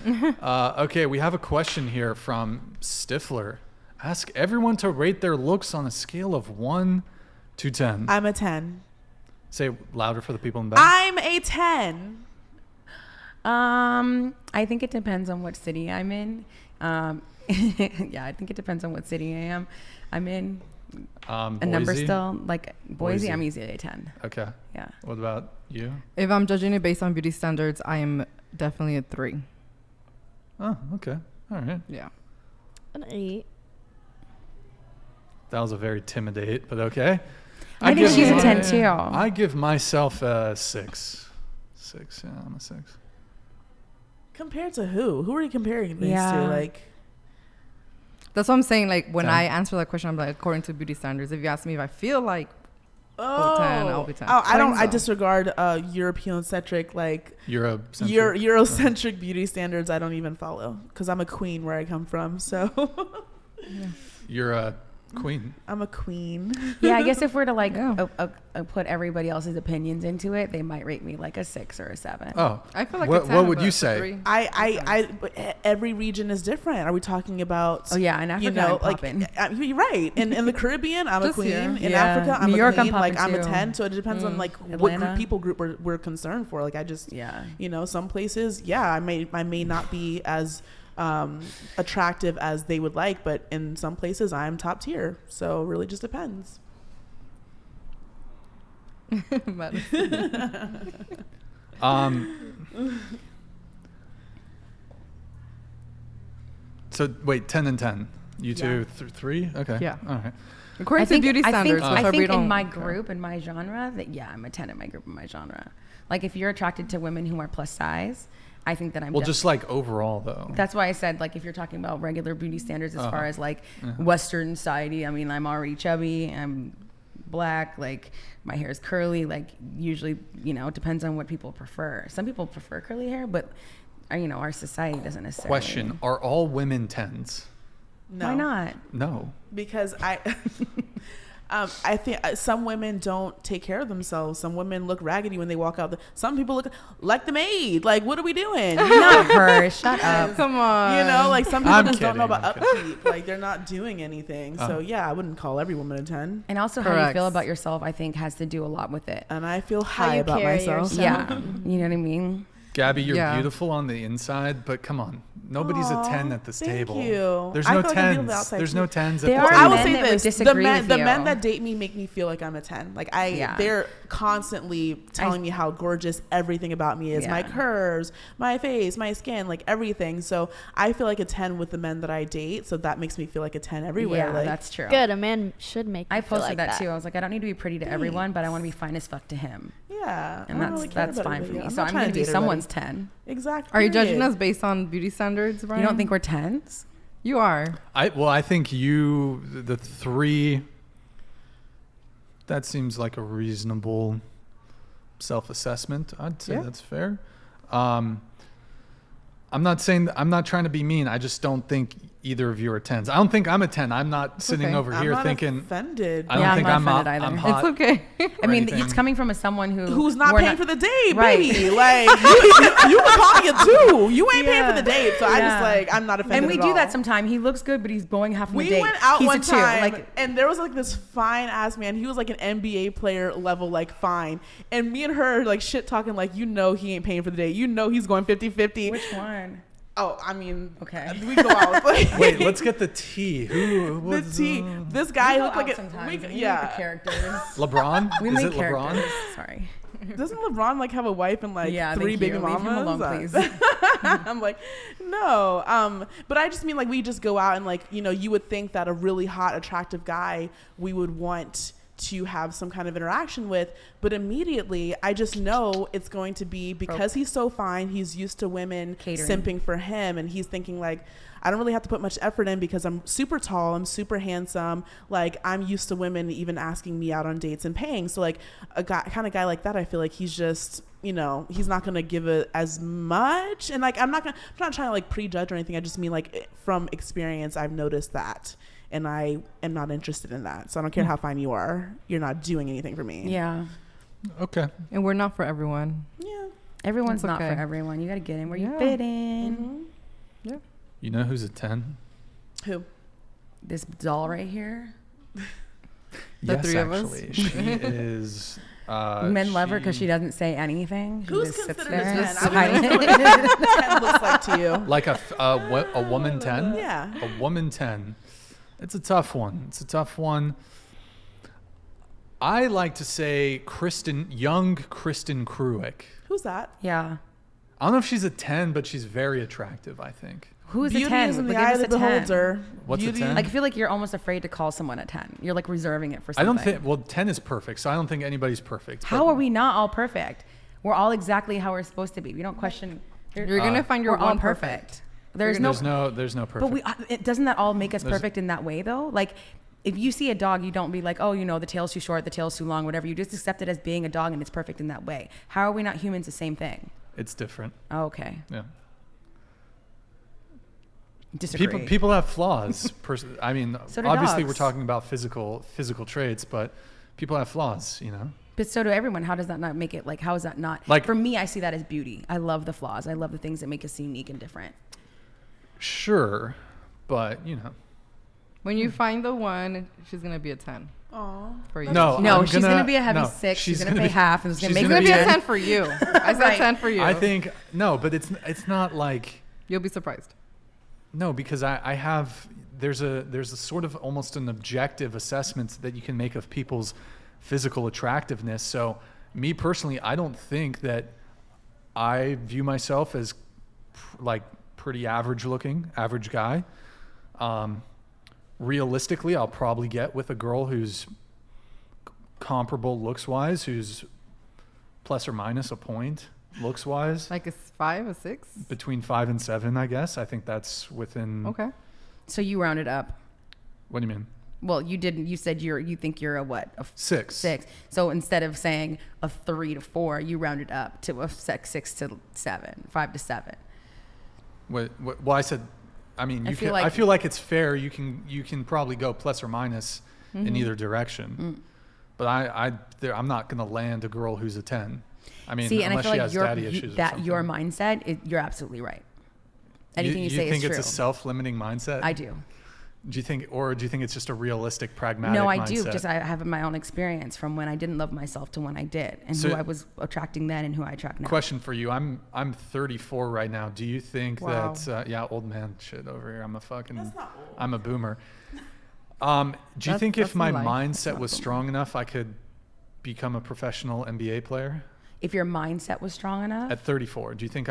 Okay, we have a question here from Stifler. Ask everyone to rate their looks on a scale of 1 to 10. I'm a 10. Say it louder for the people in the back. I'm a 10. I think it depends on what city I'm in. Yeah, I think it depends on what city I am. I'm in. A number still, like Boise, I'm easily a 10. Okay. Yeah. What about you? If I'm judging it based on beauty standards, I am definitely a 3. Oh, okay. All right. Yeah. An 8. That was a very timid 8, but okay. I think she's a 10 too. I give myself a 6. 6, yeah, I'm a 6. Compared to who? Who are you comparing these to? Like, that's what I'm saying. Like when 10. I answer that question, I'm like, according to beauty standards. If you ask me if I feel like 10, I'll be 10. Oh, I disregard European-centric, like Eurocentric beauty standards. I don't even follow because I'm a queen where I come from. So You're a queen. I'm a queen. Yeah, I guess if we're to like put everybody else's opinions into it, they might rate me like a 6 or a 7. Oh, I feel like what, a 10, what would you say? Every region is different. Are we talking about? Oh yeah, in Africa, you're right. In the Caribbean, I'm a queen. Here. In Africa, I'm New York, a queen. I'm like I'm a too. 10. So it depends on like what people group we're concerned for. Like I just, some places, I may not be as attractive as they would like, but in some places I'm top tier, so it really just depends. So wait, 10 and 10. You two, 3? Okay. Yeah. All right. According to beauty standards, I think in my group, in my genre, I'm a 10 in my group, in my genre. Like if you're attracted to women who are plus size, I think that I'm just like overall though. That's why I said like if you're talking about regular beauty standards as far as like Western society, I mean I'm already chubby, I'm black, like my hair is curly, like usually, it depends on what people prefer. Some people prefer curly hair, but our society doesn't necessarily. Question, are all women 10s? No. Why not? No. Because I think some women don't take care of themselves. Some women look raggedy when they walk out. Some people look like the maid. Like, what are we doing? Not her. Shut up. Come on. Like some people just don't know about upkeep. Like they're not doing anything. So yeah, I wouldn't call every woman a 10. And also how you feel about yourself, I think, has to do a lot with it. And I feel high about myself. Yeah. You know what I mean? Gabby, you're beautiful on the inside, but come on. Nobody's a 10 at this table. Thank you. There's no 10s. There's no 10s at the table. I will say this. The men that date me make me feel like I'm a 10. Like they're constantly telling me how gorgeous everything about me is. My curves, my face, my skin, like everything. So I feel like a 10 with the men that I date. So that makes me feel like a 10 everywhere. Yeah, like, that's true. Good. A man should make me I feel posted like that too. I was like, I don't need to be pretty to everyone, but I want to be fine as fuck to him. Yeah. And that's fine for me. So I'm going to be someone's 10. Exactly. Are you judging us based on beauty standards, Brian? You don't think we're 10s? You are. I think the 3, that seems like a reasonable self-assessment. I'd say that's fair. I'm not trying to be mean. I just don't think either of you are 10s. I don't think I'm a 10. I'm not sitting over here thinking. Offended. I don't think I'm offended either. I'm hot. It's okay. I mean, it's coming from someone who's not paying for the date, right. baby. Like you were calling it too. You ain't paying for the date, so I just I'm not offended. And we at do all. that sometime. He looks good, but he's blowing half of the date. We went out he's one time, 2. and there was like this fine ass man. He was like an NBA player level, like fine. And me and her like shit talking, like he ain't paying for the date. He's going 50-50. Which one? Oh, I mean, okay. We go out. Like, wait, let's get the tea. The tea. This guy looked like the characters. LeBron? We Is make it LeBron? characters. Sorry. Doesn't LeBron like have a wife and like 3 baby mamas? Leave him alone, please. I'm like, no. But I just mean like we just go out and like, you would think that a really hot, attractive guy we would want to have some kind of interaction with, but immediately I just know it's going to be because he's so fine, he's used to women simping for him, and he's thinking like, I don't really have to put much effort in because I'm super tall, I'm super handsome, like I'm used to women even asking me out on dates and paying. So like a kind of guy like that, I feel like he's just, he's not going to give it as much. And like I'm not trying to like prejudge or anything. I just mean like from experience I've noticed that. And I am not interested in that. So I don't care how fine you are. You're not doing anything for me. Yeah. Okay. And we're not for everyone. Yeah. Everyone's not for everyone. You got to get in where you fit in. Mm-hmm. You know who's a 10? Who? This doll right here. The Yes, three of us? actually. She is. Men love her because she doesn't say anything. She Who's just sits considered a there 10? silent. I don't even know what 10 looks like to you. Like a woman 10? Yeah. A woman 10. It's a tough one. It's a tough one. I like to say young Kristen Kruick. Who's that? Yeah. I don't know if she's a 10, but she's very attractive, I think. Who's Beauty a 10? is in the Give eye us of the a 10. beholder. What's a Beauty. 10? Like, I feel like you're almost afraid to call someone a 10. You're like reserving it for I something. don't think, well, 10 is perfect, so I don't think anybody's perfect. How are we not all perfect? We're all exactly how we're supposed to be. We don't question. You're gonna find your We're all one perfect. There's There's no. no perfect. But doesn't that all make us There's- perfect in that way though? Like, if you see a dog, you don't be like, oh, the tail's too short, the tail's too long, whatever. You just accept it as being a dog and it's perfect in that way. How are we not humans the same thing? It's different. Oh, okay. Yeah. Disagree. People have flaws. I mean, So do obviously dogs. we're talking about physical traits, but people have flaws, But so do everyone. How does that not make it like? How is that not? Like- for me, I see that as beauty. I love the flaws. I love the things that make us unique and different. Sure, but When you find the one, she's gonna be a 10 Aw. for you. no, No, I'm she's gonna be a heavy 6. She's gonna pay half, and it's gonna she's make It's her gonna be a 10. 10 for you. I said Right. 10 for you. I think no, but it's not like you'll be surprised. no, because I have there's a sort of almost an objective assessment that you can make of people's physical attractiveness. So me personally, I don't think that I view myself as like pretty average guy. Realistically, I'll probably get with a girl who's comparable looks wise, who's plus or minus a point looks wise. Like a 5, a 6. Between 5 and 7, I guess. I think that's within. Okay. So you rounded up. What do you mean? Well, you didn't. You said you think you're a what? A 6. 6. So instead of saying a 3 to 4, you rounded up to a 6 to 7, 5 to 7. Well, I said. I mean, I you feel can. like- I feel like it's fair. You can probably go plus or minus in either direction. But I'm not going to land a girl who's a 10. I mean, See, and I unless feel she like has daddy issues. or something. your mindset, you're absolutely right. Anything you say think is true. it's a self-limiting mindset? I do. Do you think it's just a realistic, pragmatic No, I mindset? do. Just I have my own experience from when I didn't love myself to when I did, and So- who I was attracting then and who I attract now. Question for you. I'm 34 right now. Do you think Wow. that old man shit over here. That's not old. I'm a boomer. Do you think if that's my in life. mindset was strong enough, I could become a professional NBA player If your mindset was strong enough, at 34? Do you think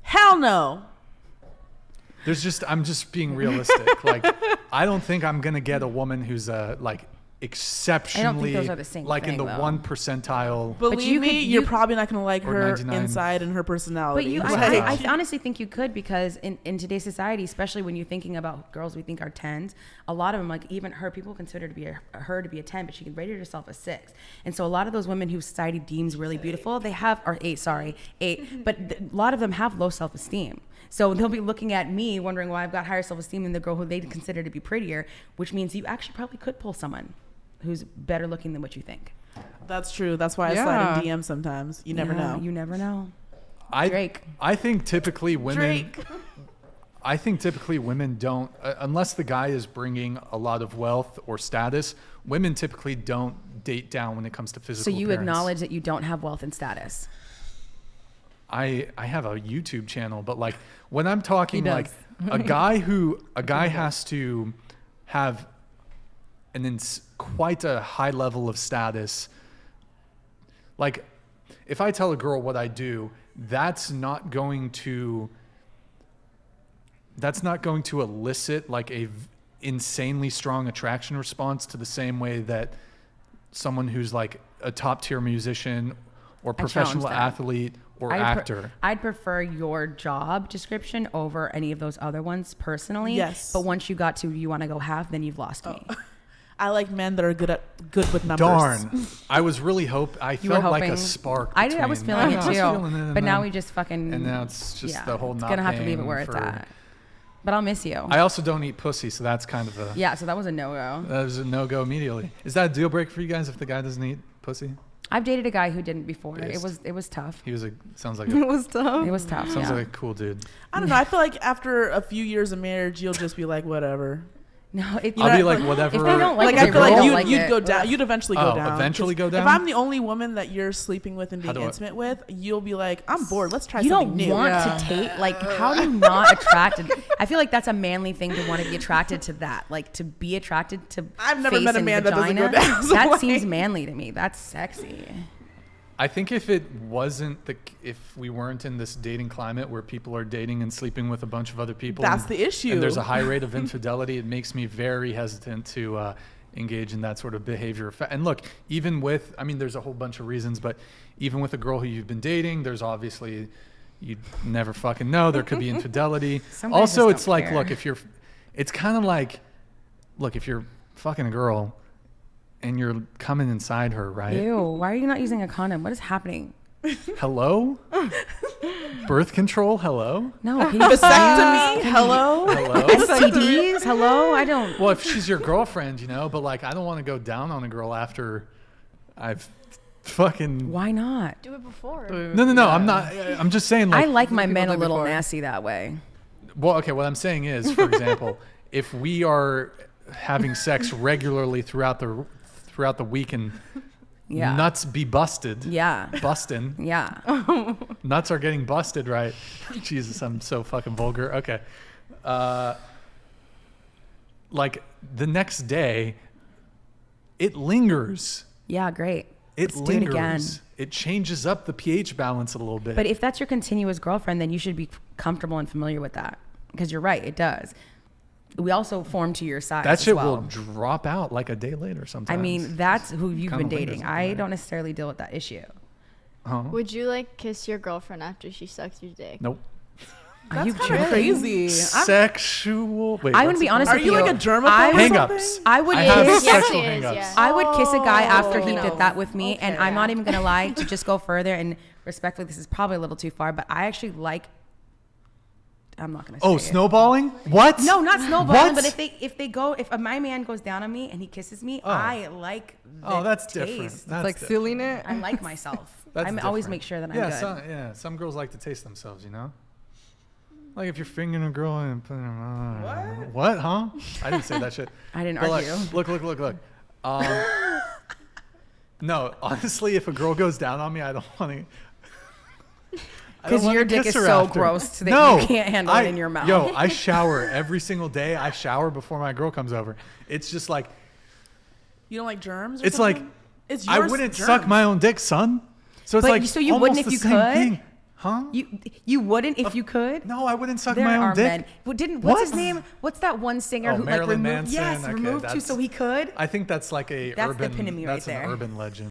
Hell no. I'm just being realistic. Like, I don't think I'm gonna get a woman who's like exceptionally those are the same like in thing, the though. 1 percentile. Believe you me, could- you're you- probably not going to like Or her 99. inside and her personality. but you, Like, I honestly think you could, because in today's society, especially when you're thinking about girls we think are 10s, a lot of them, like even her, people consider her to be a 10, but she can rate herself a 6. And so a lot of those women who society deems really beautiful, they have, or 8, but a lot of them have low self-esteem. So they'll be looking at me wondering why I've got higher self-esteem than the girl who they consider to be prettier, which means you actually probably could pull someone who's better looking than what you think. that's true. That's why I slide in DMs sometimes. You never know. You never know. I Drake. I think typically women. Drake. I think typically women don't, unless the guy is bringing a lot of wealth or status. Women typically don't date down when it comes to So physical. you appearance. acknowledge that you don't have wealth and status. I have a YouTube channel, but like when I'm talking He does. like a guy has to have quite a high level of status. Like if I tell a girl what I do, that's not going to elicit like a insanely strong attraction response to the same way that someone who's like a top tier musician or professional that. athlete or actor. I'd prefer your job description over any of those other ones personally. Yes. But once you got to you want to go half, then you've lost me. I like men that are good with numbers. Darn. I was really I You were felt like hoping. a spark. I was between- feeling I it was too. feeling it, But now then- we just fucking. And now it's just the whole it's not gonna have to leave it paying where it's for- at. But I'll miss you. I also don't eat pussy, so that's kind of Yeah, so that was a no-go. that was a no-go immediately. Is that a deal breaker for you guys if the guy doesn't eat pussy? I've dated a guy who didn't before. Based. It was tough. He was sounds like It a was tough. It was tough. sounds Yeah. like a cool dude. I don't know. I feel like after a few years of marriage, you'll just be like, whatever. No, it, You I'll know, be like like, whatever. if they don't like, Like, it, I the feel girl like don't you'd, like you'd it. go down. You'd eventually go Oh, down. eventually 'Cause go down? If I'm the only woman that you're sleeping with and How being do I- intimate with, you'll be like, I'm bored. Let's try You something don't new. want Yeah. to take, like, how do you not attracted? I feel like that's a manly thing to want to be attracted to that. Like, to be attracted to I've never face met a and man that doesn't vagina. go down, so That like- seems manly to me. That's sexy. I think if it wasn't if we weren't in this dating climate where people are dating and sleeping with a bunch of other people, That's and, the issue. and there's a high rate of infidelity, it makes me very hesitant to engage in that sort of behavior. And look, even with, I mean, there's a whole bunch of reasons, but even with a girl who you've been dating, there's obviously, you never fucking know, there could be infidelity. Some guys Also, just it's don't like, care. look, it's kind of like, look, if you're fucking a girl and you're coming inside her, right? Ew. Why are you not using a condom? What is happening? Hello? Birth control? Hello? No. Can you Vasectomy? Hello? Hello? STDs? Hello? I don't. Well, if she's your girlfriend, but like, I don't want to go down on a girl after I've fucking. Why not? Do it before. No. I'm not. I'm just saying, I like. like my people men a do little before. nasty that way. Well, okay. What I'm saying is, for example, if we are having sex regularly throughout the week and Yeah. nuts be busted. Yeah. Bustin'. Yeah. Nuts are getting busted, right? Jesus, I'm so fucking vulgar. Okay. Like the next day, it lingers. Yeah. Great. It Let's do it again. lingers. It changes up the pH balance a little bit. But if that's your continuous girlfriend, then you should be comfortable and familiar with that. Because you're right, it does. We also form to your size. that as shit well. will drop out like a day later sometimes. I mean, that's who you've Kinda been lingers dating. a I bit. don't necessarily deal with that issue. Huh? Would you like kiss your girlfriend after she sucks your dick? Nope. Are you That's kind of joking? crazy. Sexual. Wait, I what's would be it honest Are with you you. like a germaphobe I or would, something? Hang-ups. I would I have kiss. sexual Yes, it is, hang-ups. yeah. I would kiss a guy after he Oh. did that with me, and Okay. I'm not even gonna lie. To just go further and respectfully, this is probably a little too far, but I actually like. I'm not gonna say Oh, it. snowballing? What? No, not snowballing. What? But if my man goes down on me and he kisses me, I like. The Oh, that's taste. different. It's That's like different. sealing it. I like myself. That's I always different. make sure that I'm Yeah, good. some girls like to taste themselves, Like if you're fingering a girl and putting them What, huh? I didn't say that shit. I didn't But like, argue. look. No, honestly, if a girl goes down on me, I don't want to. Because your dick is so gross that you can't handle it in your mouth. Yo, I shower every single day. I shower before my girl comes over. It's just like, You don't like germs? Or it's like, something? It's I yours wouldn't germs. suck my own dick, son. So it's But like, so you wouldn't almost if you the same could? thing. Huh? You wouldn't if you could. No, I wouldn't suck There my own are dick. men. Well, what's his What? name? What's that one singer Oh, who like Marilyn removed? Manson. Yes, Okay, removed you that's- so he could. I think that's like a That's the urban. epitome right That's an there. urban legend.